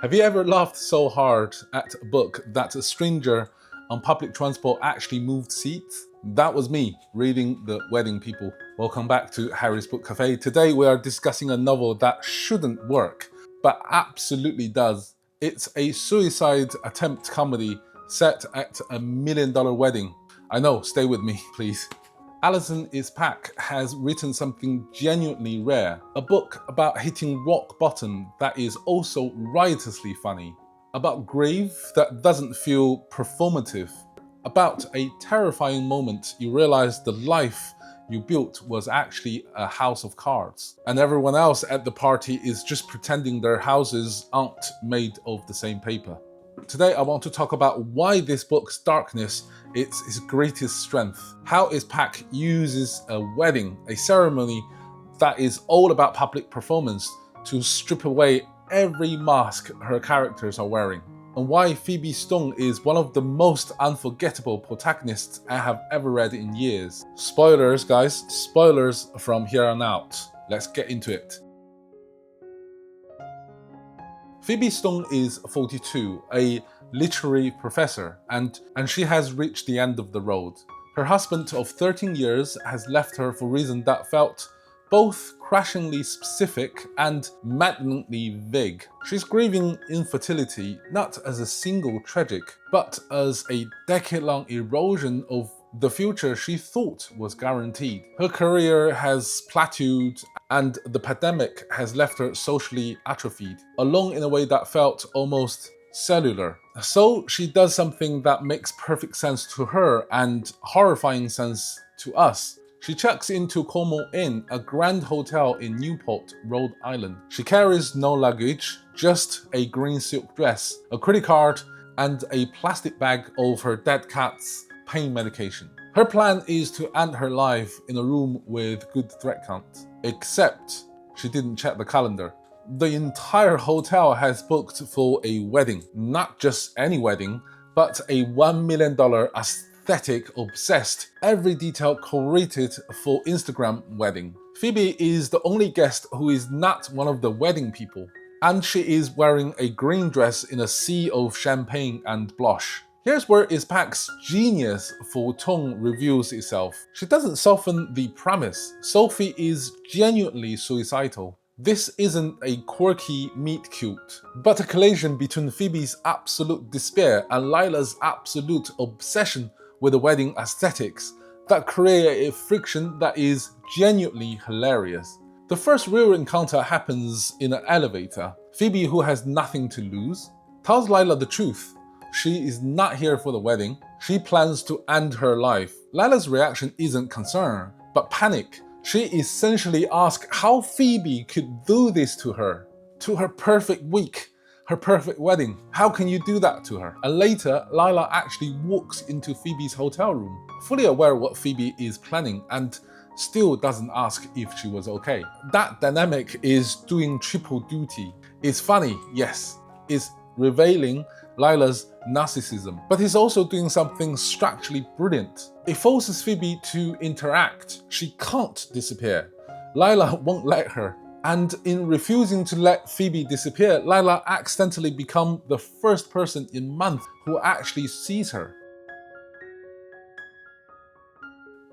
Have you ever laughed so hard at a book that a stranger on public transport actually moved seats? That was me reading The Wedding People. Welcome back to Harry's Book Cafe. Today we are discussing a novel that shouldn't work, but absolutely does. It's a suicide attempt comedy set at $1 million wedding. I know, stay with me, please. Alison Espach has written something genuinely rare, a book about hitting rock bottom that is also riotously funny, about grief that doesn't feel performative, about a terrifying moment you realize the life you built was actually a house of cards, and everyone else at the party is just pretending their houses aren't made of the same paper. Today I want to talk about why this book's darkness is its greatest strength, how Espach uses a wedding, a ceremony that is all about public performance, to strip away every mask her characters are wearing, and why Phoebe Stone is one of the most unforgettable protagonists I have ever read in years. Spoilers, guys, spoilers from here on out. Let's get into it. Phoebe Stone is 42, a literary professor, and she has reached the end of the road. Her husband of 13 years has left her for reasons that felt both crashingly specific and maddeningly vague. She's grieving infertility not as a single tragic, but as a decade-long erosion of the future she thought was guaranteed. Her career has plateaued and the pandemic has left her socially atrophied, alone in a way that felt almost cellular. So she does something that makes perfect sense to her and horrifying sense to us. She checks into Cornwall Inn, a grand hotel in Newport, Rhode Island. She carries no luggage, just a green silk dress, a credit card, and a plastic bag of her dead cat's pain medication. Her plan is to end her life in a room with good thread count. Except she didn't check the calendar. The entire hotel has booked for a wedding. Not just any wedding, but a $1 million aesthetic obsessed, every detail curated for Instagram wedding. Phoebe is the only guest who is not one of the wedding people, and she is wearing a green dress in a sea of champagne and blush. Here's where Espach's genius for tone reveals itself. She doesn't soften the premise. Sophie is genuinely suicidal. This isn't a quirky meet-cute, but a collision between Phoebe's absolute despair and Lila's absolute obsession with the wedding aesthetics that create a friction that is genuinely hilarious. The first real encounter happens in an elevator. Phoebe, who has nothing to lose, tells Lila the truth. She is not here for the wedding. She plans to end her life. Lila's reaction isn't concern, but panic. She essentially asks how Phoebe could do this to her perfect week, her perfect wedding. How can you do that to her? And later, Lila actually walks into Phoebe's hotel room, fully aware of what Phoebe is planning, and still doesn't ask if she was okay. That dynamic is doing triple duty. It's funny, yes. It's revealing Lila's narcissism, but he's also doing something structurally brilliant. It forces Phoebe to interact. She can't disappear. Lila won't let her. And in refusing to let Phoebe disappear, Lila accidentally becomes the first person in months who actually sees her.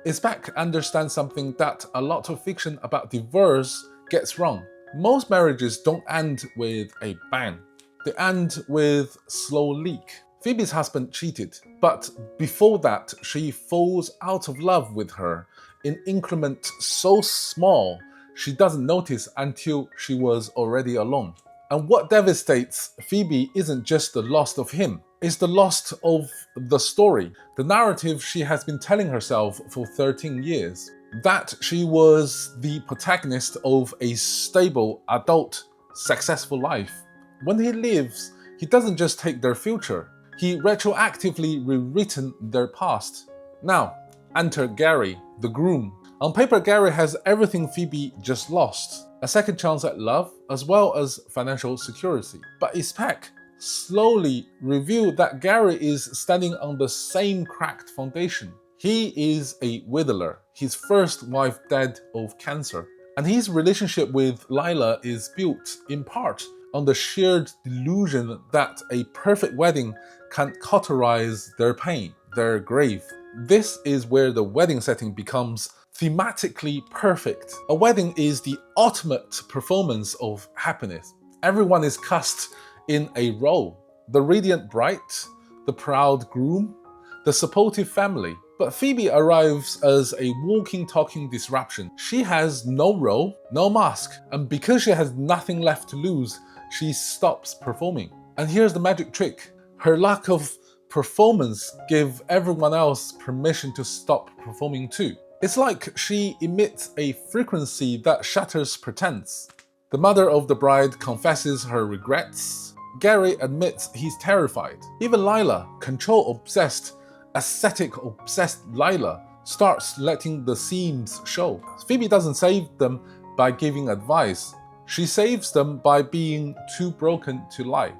Espach understands something that a lot of fiction about divorce gets wrong. Most marriages don't end with a bang. They end with slow leak. Phoebe's husband cheated, but before that, she falls out of love with her in increments so small she doesn't notice until she was already alone. And what devastates Phoebe isn't just the loss of him, it's the loss of the story, the narrative she has been telling herself for 13 years. That she was the protagonist of a stable, adult, successful life. When he leaves, he doesn't just take their future, he retroactively rewritten their past. Now, enter Gary, the groom. On paper, Gary has everything Phoebe just lost. A second chance at love, as well as financial security. But Espach slowly revealed that Gary is standing on the same cracked foundation. He is a widower, his first wife died of cancer. And his relationship with Lila is built, in part, on the shared delusion that a perfect wedding can cauterize their pain, their grief. This is where the wedding setting becomes thematically perfect. A wedding is the ultimate performance of happiness. Everyone is cast in a role. The radiant bride, the proud groom, the supportive family. But Phoebe arrives as a walking, talking disruption. She has no role, no mask, and because she has nothing left to lose, she stops performing. And here's the magic trick. Her lack of performance gives everyone else permission to stop performing too. It's like she emits a frequency that shatters pretense. The mother of the bride confesses her regrets. Gary admits he's terrified. Even Lila, control-obsessed, aesthetic-obsessed Lila, starts letting the seams show. Phoebe doesn't save them by giving advice. She saves them by being too broken to lie.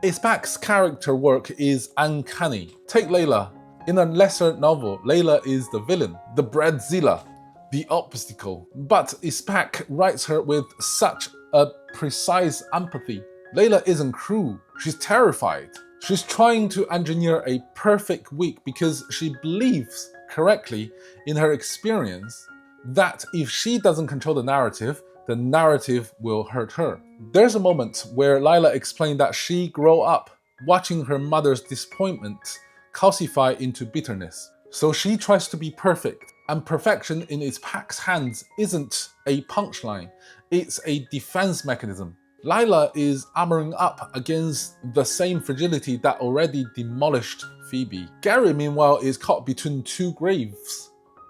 Espach's character work is uncanny. Take Lila. In a lesser novel, Lila is the villain, the breadzilla, the obstacle. But Espach writes her with such a precise empathy. Lila isn't cruel, she's terrified. She's trying to engineer a perfect week because she believes correctly in her experience that if she doesn't control the narrative will hurt her. There's a moment where Lila explained that she grew up watching her mother's disappointment calcify into bitterness. So she tries to be perfect, and perfection in Espach's hands isn't a punchline, it's a defense mechanism. Lila is armoring up against the same fragility that already demolished Phoebe. Gary, meanwhile, is caught between two graves.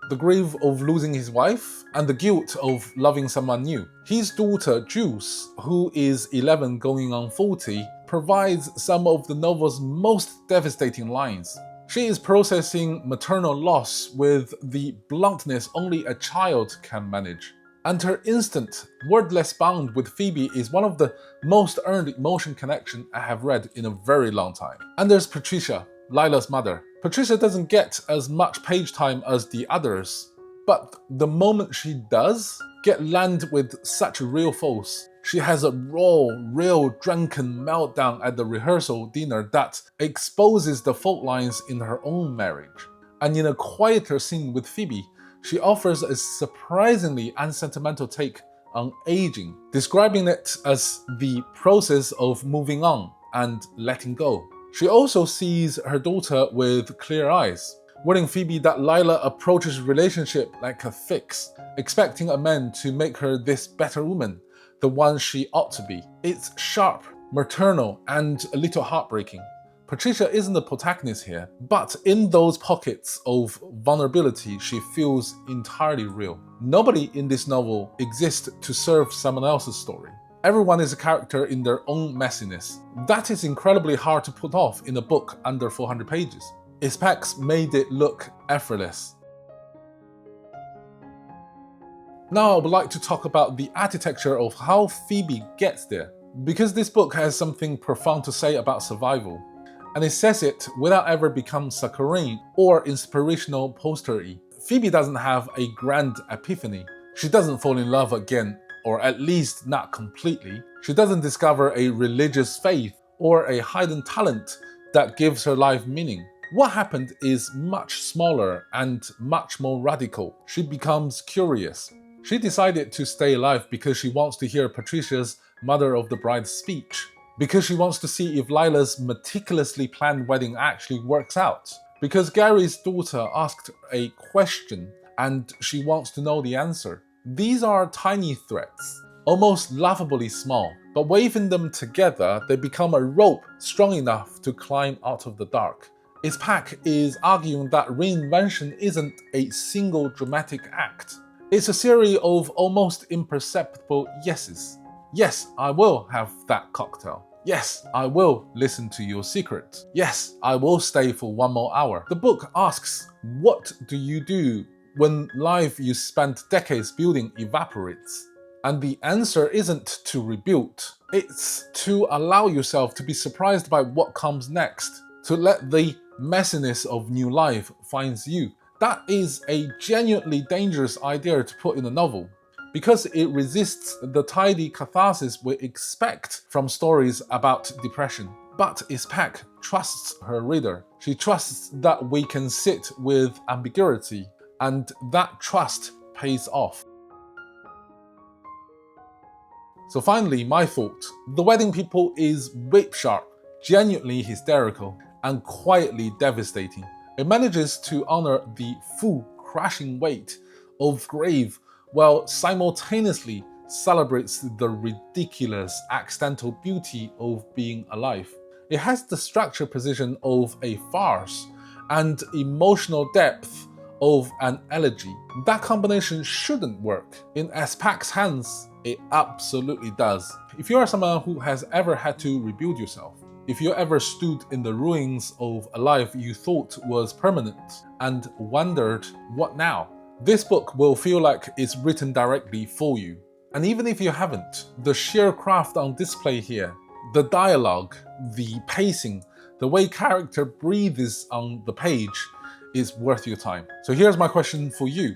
The grief of losing his wife and the guilt of loving someone new. His daughter, Jules, who is 11 going on 40, provides some of the novel's most devastating lines. She is processing maternal loss with the bluntness only a child can manage. And her instant, wordless bond with Phoebe is one of the most earned emotion connection I have read in a very long time. And there's Patricia, Lila's mother. Patricia doesn't get as much page time as the others, but the moment she does get land with such real force. She has a raw, real drunken meltdown at the rehearsal dinner that exposes the fault lines in her own marriage. And in a quieter scene with Phoebe, she offers a surprisingly unsentimental take on aging, describing it as the process of moving on and letting go. She also sees her daughter with clear eyes, warning Phoebe that Lila approaches relationship like a fix, expecting a man to make her this better woman, the one she ought to be. It's sharp, maternal, and a little heartbreaking. Patricia isn't the protagonist here, but in those pockets of vulnerability, she feels entirely real. Nobody in this novel exists to serve someone else's story. Everyone is a character in their own messiness. That is incredibly hard to put off in a book under 400 pages. Espach made it look effortless. Now I would like to talk about the architecture of how Phoebe gets there, because this book has something profound to say about survival. And it says it without ever becoming saccharine or inspirational postery. Phoebe doesn't have a grand epiphany. She doesn't fall in love again, or at least not completely. She doesn't discover a religious faith or a hidden talent that gives her life meaning. What happened is much smaller and much more radical. She becomes curious. She decided to stay alive because she wants to hear Patricia's mother of the bride's speech. Because she wants to see if Lila's meticulously planned wedding actually works out. Because Gary's daughter asked a question and she wants to know the answer. These are tiny threads, almost laughably small, but waving them together, they become a rope strong enough to climb out of the dark. Espach is arguing that reinvention isn't a single dramatic act. It's a series of almost imperceptible yeses. Yes, I will have that cocktail. Yes, I will listen to your secret. Yes, I will stay for one more hour. The book asks, what do you do when life you spent decades building evaporates? And the answer isn't to rebuild. It's to allow yourself to be surprised by what comes next. To let the messiness of new life find you. That is a genuinely dangerous idea to put in a novel. because it resists the tidy catharsis we expect from stories about depression. But Espach trusts her reader. She trusts that we can sit with ambiguity, and that trust pays off. So finally, my thought. The Wedding People is whip sharp, genuinely hysterical, and quietly devastating. It manages to honor the full, crashing weight of grave while simultaneously celebrates the ridiculous accidental beauty of being alive. It has the structure precision of a farce and emotional depth of an elegy. That combination shouldn't work. In Espach's hands, it absolutely does. If you are someone who has ever had to rebuild yourself, if you ever stood in the ruins of a life you thought was permanent and wondered, what now? This book will feel like it's written directly for you. And even if you haven't, the sheer craft on display here, the dialogue, the pacing, the way character breathes on the page is worth your time. So here's my question for you.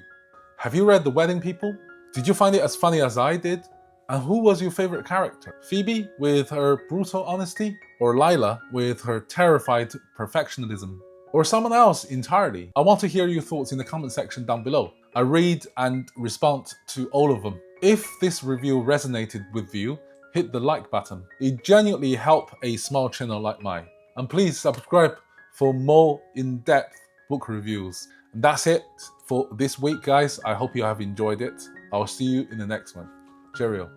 Have you read The Wedding People? Did you find it as funny as I did? And who was your favorite character? Phoebe with her brutal honesty? Or Lila with her terrified perfectionism? Or someone else entirely? I want to hear your thoughts in the comment section down below. I read and respond to all of them. If this review resonated with you, hit the like button. It genuinely helps a small channel like mine. And please subscribe for more in-depth book reviews. And that's it for this week, guys. I hope you have enjoyed it. I'll see you in the next one. Cheerio.